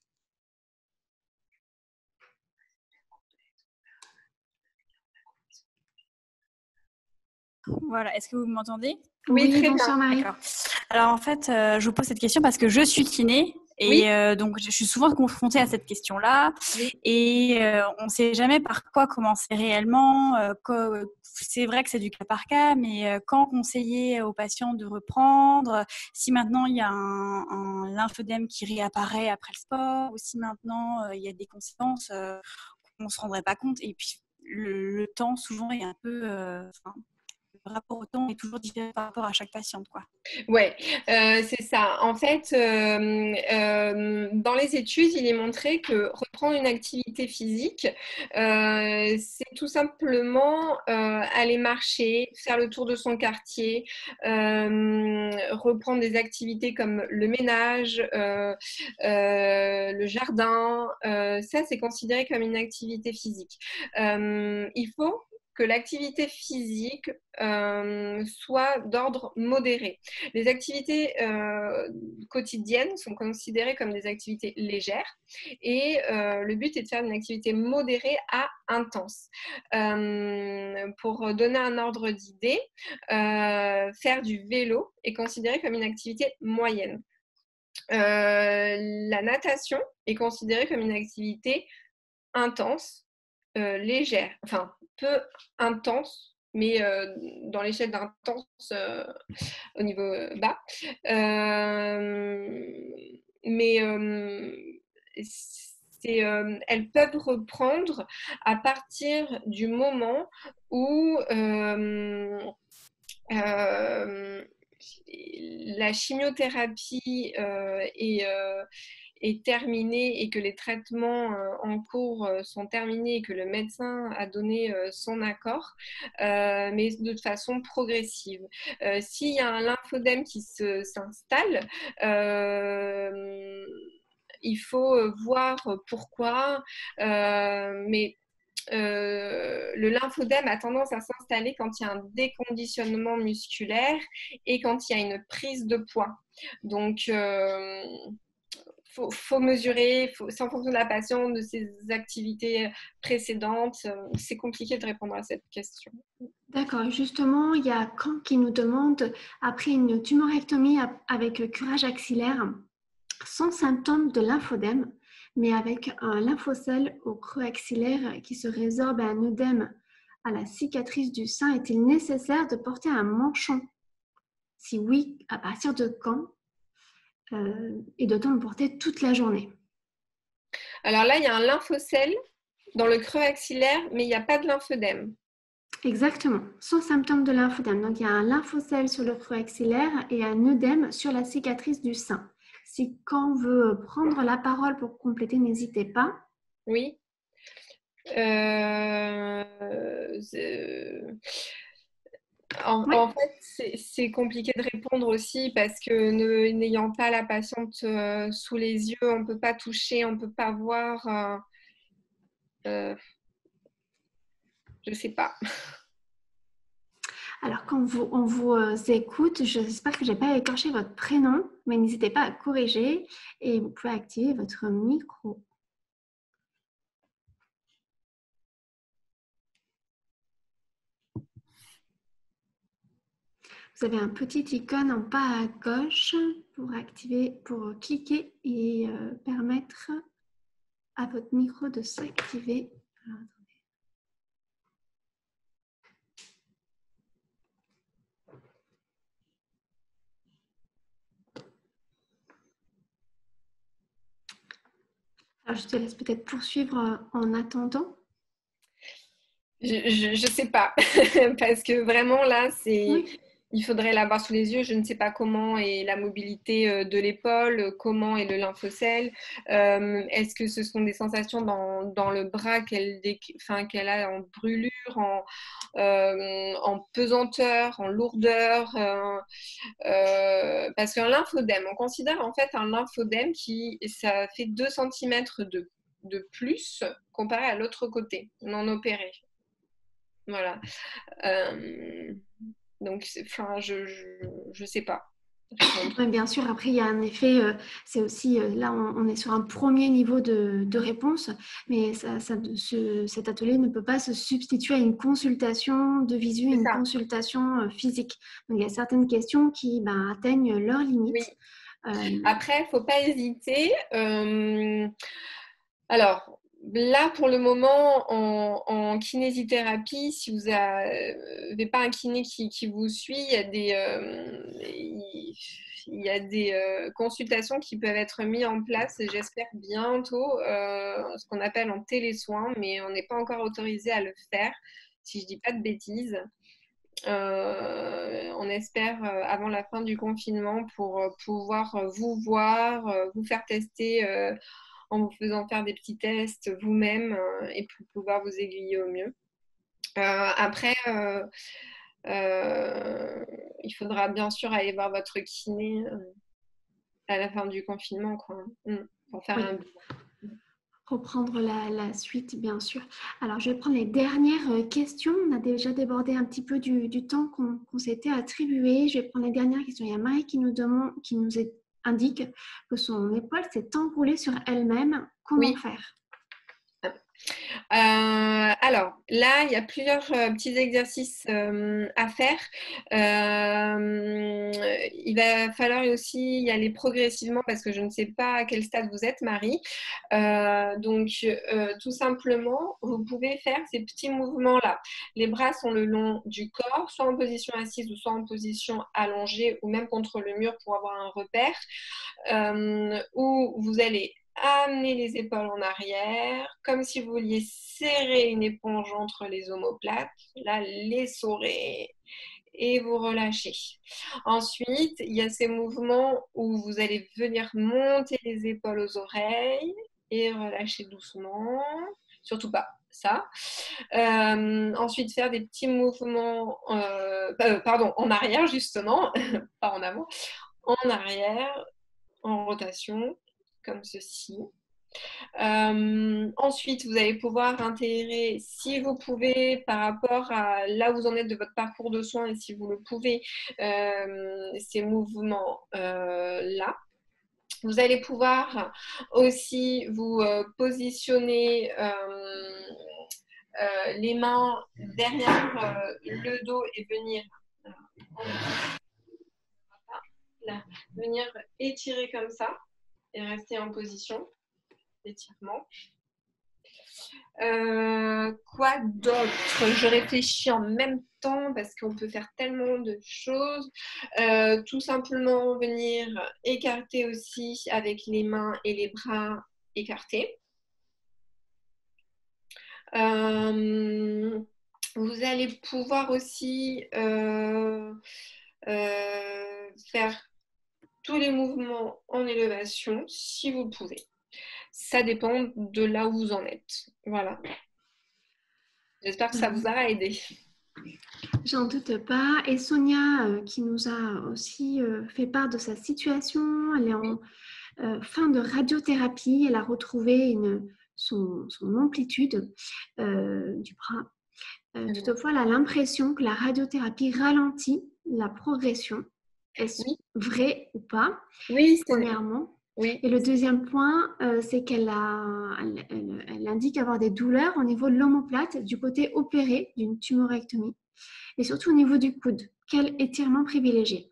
Voilà, est-ce que vous m'entendez? Oui, très bonsoir bien. Marie. D'accord. Alors en fait, je vous pose cette question parce que je suis kiné et donc je suis souvent confrontée à cette question-là et on ne sait jamais par quoi commencer réellement. C'est vrai que c'est du cas par cas, mais quand conseiller aux patients de reprendre, si maintenant il y a un lymphœdème qui réapparaît après le sport ou si maintenant il y a des conséquences qu'on ne se rendrait pas compte et puis le temps souvent est un peu… le rapport au temps est toujours différent par rapport à chaque patiente, quoi. Ouais, c'est ça. En fait, dans les études, il est montré que reprendre une activité physique, c'est tout simplement aller marcher, faire le tour de son quartier, reprendre des activités comme le ménage, le jardin. Ça, c'est considéré comme une activité physique. Il faut que l'activité physique soit d'ordre modéré. Les activités quotidiennes sont considérées comme des activités légères et le but est de faire une activité modérée à intense. Pour donner un ordre d'idée, faire du vélo est considéré comme une activité moyenne. La natation est considérée comme une activité intense, légère, enfin peu intense, mais dans l'échelle d'intense au niveau bas. Mais elles peuvent reprendre à partir du moment où la chimiothérapie est terminée et que les traitements en cours sont terminés et que le médecin a donné son accord, mais de façon progressive. S'il y a un lymphodème qui s'installe, il faut voir pourquoi, mais le lymphodème a tendance à s'installer quand il y a un déconditionnement musculaire et quand il y a une prise de poids. Donc, faut mesurer, c'est en fonction de la patiente, de ses activités précédentes. C'est compliqué de répondre à cette question. D'accord, justement, il y a Caen qui nous demande, après une tumorectomie avec curage axillaire, sans symptômes de lymphodème, mais avec un lymphocèle au creux axillaire qui se résorbe à un œdème à la cicatrice du sein, est-il nécessaire de porter un manchon? Si oui, à partir de quand? Et doit-on le porter toute la journée? Alors là, il y a un lymphocèle dans le creux axillaire, mais il n'y a pas de lymphodème. Exactement, sans symptômes de lymphodème. Donc, il y a un lymphocèle sur le creux axillaire et un œdème sur la cicatrice du sein. Si quand on veut prendre la parole pour compléter, n'hésitez pas. Oui. En fait, c'est compliqué de répondre aussi parce que n'ayant pas la patiente sous les yeux, on ne peut pas toucher, on ne peut pas voir. Je ne sais pas. Alors, quand on vous écoute, j'espère que je n'ai pas écorché votre prénom, mais n'hésitez pas à corriger et vous pouvez activer votre micro. Vous avez un petit icône en bas à gauche pour activer, pour cliquer et permettre à votre micro de s'activer. Alors, je te laisse peut-être poursuivre en attendant. Je sais pas, parce que vraiment là, c'est… Oui. il faudrait l'avoir sous les yeux. Je ne sais pas comment est la mobilité de l'épaule, comment est le lymphocèle. Est-ce que ce sont des sensations dans le bras qu'elle a en brûlure, en pesanteur, en lourdeur parce qu'un lymphodème, on considère en fait un lymphodème ça fait 2 cm de plus comparé à l'autre côté, non opéré. Voilà. Donc, je sais pas. Oui, bien sûr, après, il y a un effet, c'est aussi, là, on est sur un premier niveau de réponse, mais cet atelier ne peut pas se substituer à une consultation de visu, une consultation physique. Donc, il y a certaines questions qui atteignent leurs limites. Oui. Après, il ne faut pas hésiter. Alors, là, pour le moment, en kinésithérapie, si vous n'avez pas un kiné qui vous suit, il y a des consultations qui peuvent être mises en place, j'espère bientôt, ce qu'on appelle en télésoin, mais on n'est pas encore autorisé à le faire, si je ne dis pas de bêtises. On espère avant la fin du confinement pour pouvoir vous voir, vous faire tester en vous faisant faire des petits tests vous-même et pour pouvoir vous aiguiller au mieux. Après, il faudra bien sûr aller voir votre kiné à la fin du confinement, quoi, pour faire un bilan. Reprendre la suite, bien sûr. Alors, je vais prendre les dernières questions. On a déjà débordé un petit peu du temps qu'on s'était attribué. Je vais prendre les dernières questions. Il y a Marie qui nous indique que son épaule s'est enroulée sur elle-même. Comment faire ? Alors là, il y a plusieurs petits exercices à faire. Il va falloir aussi y aller progressivement parce que je ne sais pas à quel stade vous êtes, Marie. Donc, tout simplement, vous pouvez faire ces petits mouvements-là. Les bras sont le long du corps, soit en position assise ou soit en position allongée ou même contre le mur pour avoir un repère, où vous allez amener les épaules en arrière, comme si vous vouliez serrer une éponge entre les omoplates. Là, l'essorer et vous relâchez. Ensuite, il y a ces mouvements où vous allez venir monter les épaules aux oreilles et relâcher doucement. Surtout pas ça. Ensuite, faire des petits mouvements, en arrière justement, pas en avant, en arrière, en rotation, comme ceci. Ensuite, vous allez pouvoir intégrer, si vous pouvez, par rapport à là où vous en êtes de votre parcours de soins et si vous le pouvez, ces mouvements-là. Vous allez pouvoir aussi vous positionner les mains derrière le dos et venir étirer comme ça et rester en position d'étirement. Quoi d'autre? Je réfléchis en même temps parce qu'on peut faire tellement de choses. Tout simplement venir écarter aussi avec les mains et les bras écartés. Vous allez pouvoir aussi faire tous les mouvements en élévation si vous le pouvez. Ça dépend de là où vous en êtes. Voilà. J'espère que ça vous aura aidé. J'en doute pas. Et Sonia, qui nous a aussi fait part de sa situation, elle est en fin de radiothérapie. Elle a retrouvé son amplitude du bras. Toutefois, elle a l'impression que la radiothérapie ralentit la progression. Est-ce vrai ou pas? Oui, premièrement. Oui. Et le deuxième point, c'est qu'elle indique avoir des douleurs au niveau de l'omoplate du côté opéré d'une tumorectomie et surtout au niveau du coude. Quel étirement privilégié?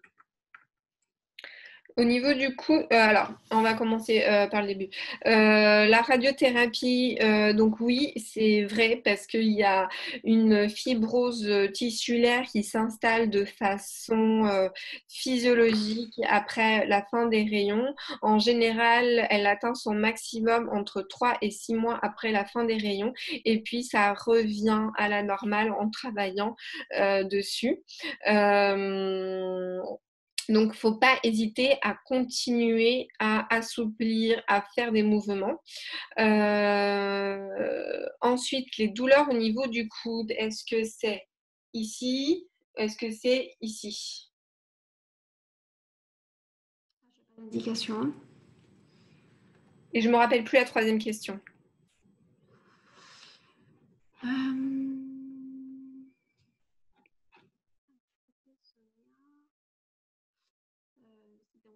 Au niveau du coude, alors on va commencer par le début. La radiothérapie, donc oui, c'est vrai parce qu'il y a une fibrose tissulaire qui s'installe de façon physiologique après la fin des rayons. En général, elle atteint son maximum entre 3 et 6 mois après la fin des rayons et puis ça revient à la normale en travaillant dessus. Donc, il ne faut pas hésiter à continuer à assouplir, à faire des mouvements. Ensuite, les douleurs au niveau du coude, est-ce que c'est ici? Est-ce que c'est ici? Indication. Et je ne me rappelle plus la troisième question.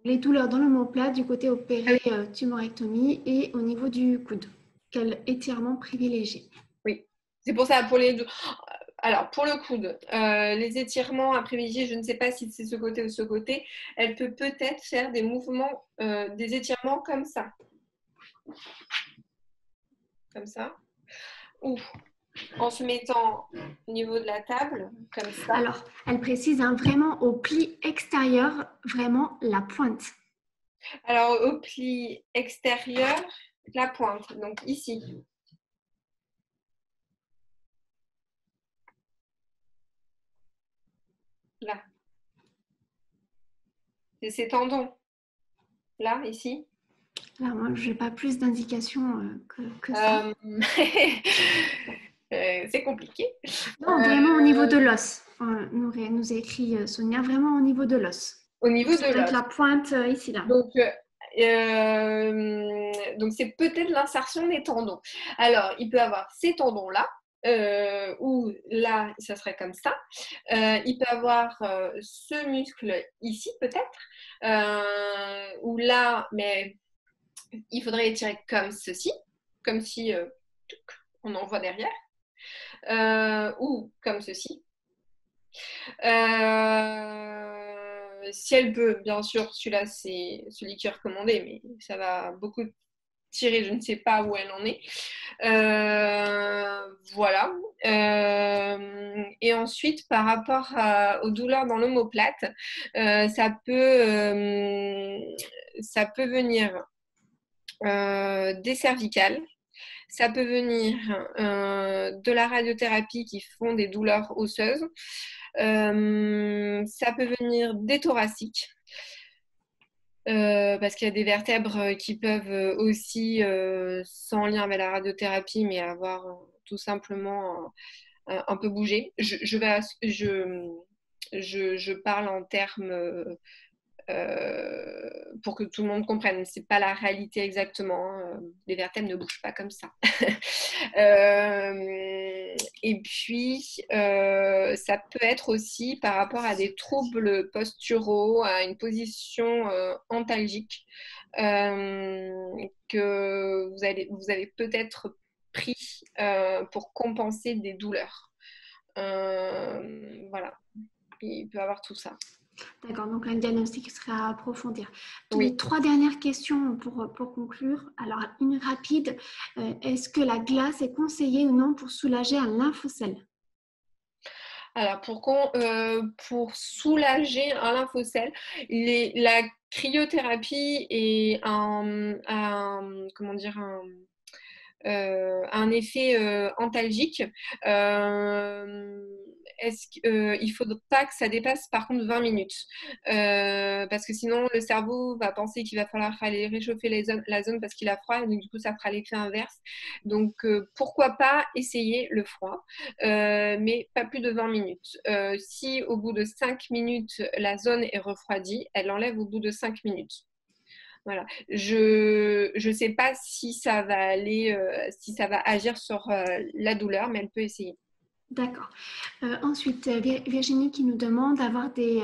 Les douleurs dans l'omoplate du côté opéré, tumorectomie et au niveau du coude. Quel étirement privilégié? Oui, c'est pour ça, pour les deux. Alors, pour le coude, les étirements à privilégier, je ne sais pas si c'est ce côté ou ce côté, elle peut peut-être faire des mouvements, des étirements comme ça. Comme ça. Ou en se mettant au niveau de la table, comme ça. Alors, elle précise vraiment au pli extérieur, vraiment la pointe. Alors, au pli extérieur, la pointe, donc ici. Là. C'est ces tendons. Là, ici. Là, moi, je n'ai pas plus d'indications que ça. C'est compliqué. Non, vraiment au niveau de l'os. Nous a écrit Sonia, vraiment au niveau de l'os. Au niveau de l'os. La pointe ici, là. Donc c'est peut-être l'insertion des tendons. Alors, il peut avoir ces tendons-là, ou là, ça serait comme ça. Il peut avoir ce muscle ici, peut-être, ou là, mais il faudrait étirer comme ceci, comme si on en voit derrière, ou comme ceci. Si elle peut, bien sûr, celui-là, c'est celui qui est recommandé, mais ça va beaucoup tirer, je ne sais pas où elle en est. Voilà. Et ensuite, par rapport aux douleurs dans l'omoplate, ça peut venir des cervicales. Ça peut venir de la radiothérapie qui font des douleurs osseuses. Ça peut venir des thoraciques. Parce qu'il y a des vertèbres qui peuvent aussi, sans lien avec la radiothérapie, mais avoir tout simplement un peu bougé. Je parle en termes pour que tout le monde comprenne. C'est pas la réalité exactement. Hein. Les vertèbres ne bougent pas comme ça. Et puis, ça peut être aussi par rapport à des troubles posturaux, à une position antalgique que vous avez peut-être pris pour compenser des douleurs. Voilà. Il peut y avoir tout ça. D'accord, donc un diagnostic sera à approfondir. Oui. Les 3 dernières questions pour conclure. Alors, une rapide. Est-ce que la glace est conseillée ou non pour soulager un lymphocèle? Alors, pour soulager un lymphocèle, la cryothérapie est un effet antalgique. Il ne faudrait pas que ça dépasse par contre 20 minutes parce que sinon le cerveau va penser qu'il va falloir aller réchauffer la zone parce qu'il a froid et donc du coup ça fera l'effet inverse. Donc pourquoi pas essayer le froid mais pas plus de 20 minutes. Si au bout de 5 minutes la zone est refroidie, elle l'enlève au bout de 5 minutes. Voilà. Je ne sais pas si ça va aller, si ça va agir sur la douleur, mais elle peut essayer. D'accord. Ensuite, Virginie qui nous demande d'avoir des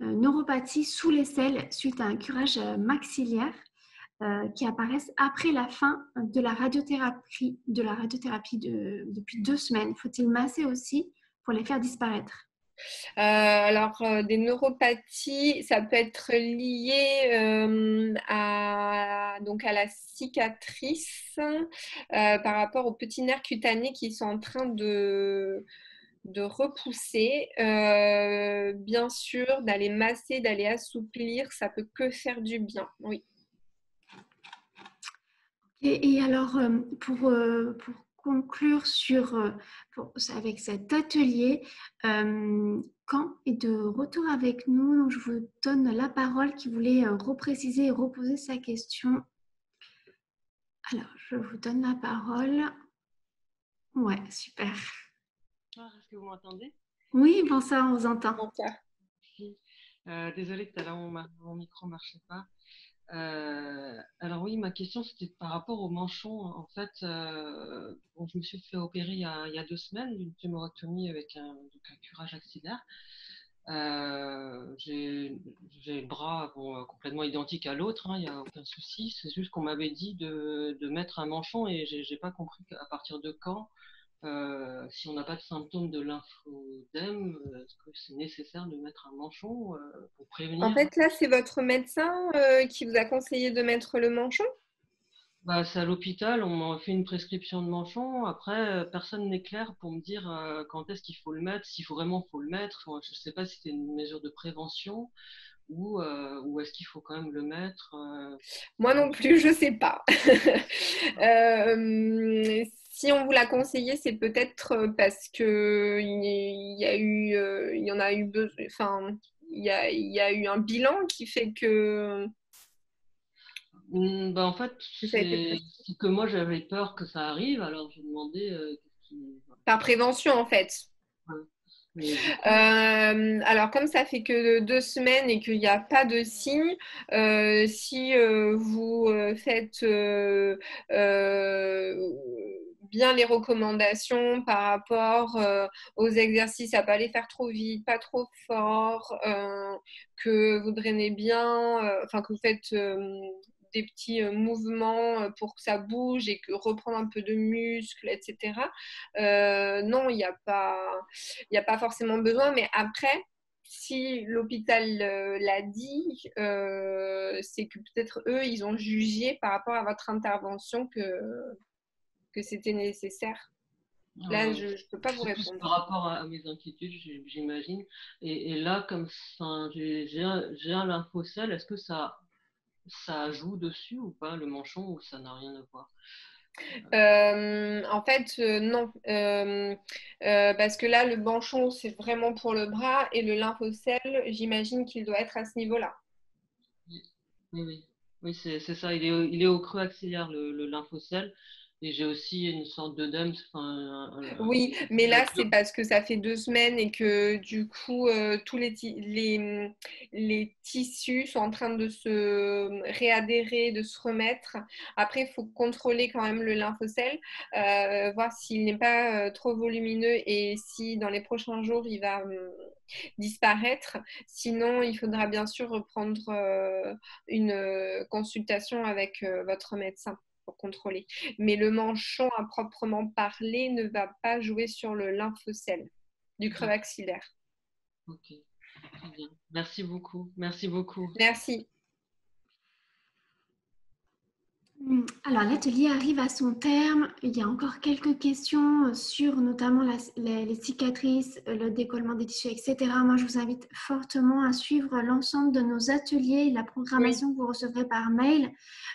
neuropathies sous l'aisselle suite à un curage maxillaire qui apparaissent après la fin de la radiothérapie depuis 2 semaines. Faut-il masser aussi pour les faire disparaître? Des neuropathies, ça peut être lié donc à la cicatrice par rapport aux petits nerfs cutanés qui sont en train de repousser. Bien sûr, d'aller masser, d'aller assouplir, ça peut que faire du bien, oui. Et alors, pour conclure avec cet atelier, quand est de retour avec nous, je vous donne la parole qui voulait repréciser et reposer sa question. Alors, je vous donne la parole. Ouais, super. Est-ce que vous m'entendez? Oui, bon ça, on vous entend. Désolée, tout à l'heure, mon micro ne marchait pas. Alors oui, ma question c'était par rapport au manchon. En fait, je me suis fait opérer il y a 2 semaines d'une tumorectomie avec un curage axillaire. J'ai le bras complètement identique à l'autre, il n'y a aucun souci. C'est juste qu'on m'avait dit de mettre un manchon et j'ai pas compris à partir de quand. Si on n'a pas de symptômes de lymphodème, est-ce que c'est nécessaire de mettre un manchon pour prévenir? En fait, là, c'est votre médecin qui vous a conseillé de mettre le manchon? C'est à l'hôpital, on m'a fait une prescription de manchon. Après, personne n'est clair pour me dire quand est-ce qu'il faut le mettre, s'il faut vraiment le mettre. Enfin, je ne sais pas si c'est une mesure de prévention ou est-ce qu'il faut quand même le mettre. Moi non plus, je ne sais pas. Si on vous l'a conseillé, c'est peut-être parce que il y a eu un bilan qui fait que. En fait, c'est que moi j'avais peur que ça arrive, alors j'ai demandé. Par prévention, en fait. Ouais. Alors, comme ça fait que 2 semaines et qu'il n'y a pas de signe, si vous faites bien les recommandations par rapport aux exercices, à ne pas les faire trop vite, pas trop fort, que vous drainez bien, que vous faites des petits mouvements pour que ça bouge et que reprendre un peu de muscle, etc. Non, il n'y a pas forcément besoin, mais après, si l'hôpital l'a dit, c'est que peut-être eux, ils ont jugé par rapport à votre intervention que c'était nécessaire. Là, je ne peux pas vous répondre. Par rapport à mes inquiétudes, j'imagine. Et là, comme ça, j'ai un lymphocèle, est-ce que ça joue dessus ou pas, le manchon, ou ça n'a rien à voir? En fait, non. Parce que là, le manchon, c'est vraiment pour le bras et le lymphocèle, j'imagine qu'il doit être à ce niveau-là. Oui, c'est ça. Il est au creux axillaire, le lymphocèle. Et j'ai aussi une sorte d'œdème. Oui, mais là, c'est parce que ça fait 2 semaines et que du coup, tous les tissus sont en train de se réadhérer, de se remettre. Après, il faut contrôler quand même le lymphocèle, voir s'il n'est pas trop volumineux et si dans les prochains jours, il va disparaître. Sinon, il faudra bien sûr reprendre une consultation avec votre médecin pour contrôler. Mais le manchon à proprement parler ne va pas jouer sur le lymphocèle du creux axillaire. Ok, très bien. Merci beaucoup. Merci beaucoup. Merci. Alors, l'atelier arrive à son terme. Il y a encore quelques questions sur notamment les cicatrices, le décollement des tissus, etc. Moi, je vous invite fortement à suivre l'ensemble de nos ateliers et la programmation que vous recevrez par mail.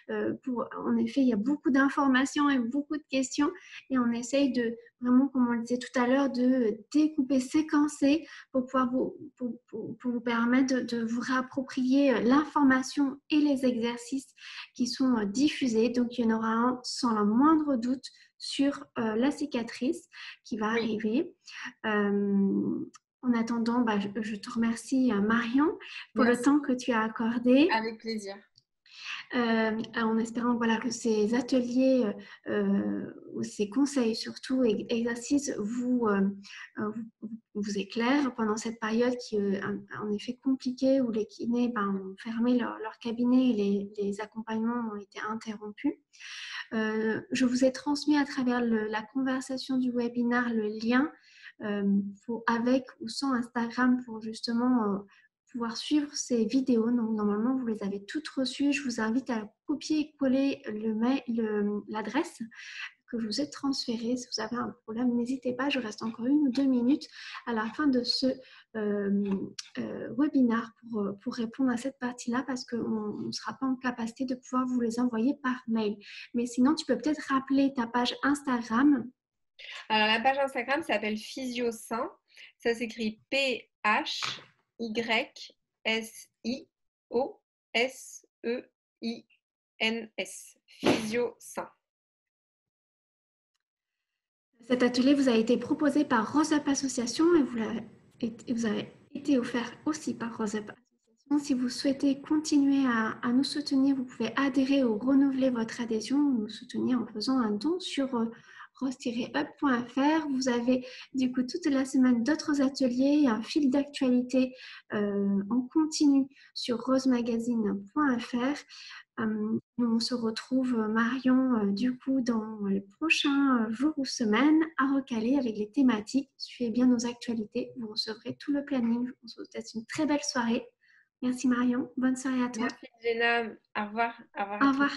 En effet, il y a beaucoup d'informations et beaucoup de questions et on essaye de vraiment, comme on le disait tout à l'heure, de découper, séquencer pour pouvoir vous permettre de vous réapproprier l'information et les exercices qui sont diffusés. Donc, il y en aura un sans le moindre doute sur la cicatrice qui va arriver. En attendant, je te remercie Marion pour le temps que tu as accordé. Avec plaisir. En espérant que ces ateliers, ces conseils surtout et exercices vous éclairent pendant cette période qui est en effet compliquée où les kinés ont fermé leur cabinet et les accompagnements ont été interrompus. Je vous ai transmis à travers la conversation du webinaire le lien avec ou sans Instagram pour justement pouvoir suivre ces vidéos. Donc, normalement, vous les avez toutes reçues. Je vous invite à copier-coller l'adresse que je vous ai transférée. Si vous avez un problème, n'hésitez pas. Je reste encore 1 ou 2 minutes à la fin de ce webinaire pour répondre à cette partie-là parce qu'on ne sera pas en capacité de pouvoir vous les envoyer par mail. Mais sinon, tu peux peut-être rappeler ta page Instagram. Alors, la page Instagram s'appelle PhysioSain. Ça s'écrit PhysioSeins. PhysioSain. Cet atelier vous a été proposé par Rose Up Association et vous avez été offert aussi par Rose Up Association. Si vous souhaitez continuer à nous soutenir, vous pouvez adhérer ou renouveler votre adhésion ou nous soutenir en faisant un don sur rose-up.fr. Vous avez du coup toute la semaine d'autres ateliers, un fil d'actualité en continu sur rosemagazine.fr. On se retrouve, Marion, du coup, dans les prochains jours ou semaines à recaler avec les thématiques. Suivez bien nos actualités. Vous recevrez tout le planning. On se souhaite une très belle soirée. Merci Marion. Bonne soirée à toi. Merci Jenna. Au revoir. Au revoir.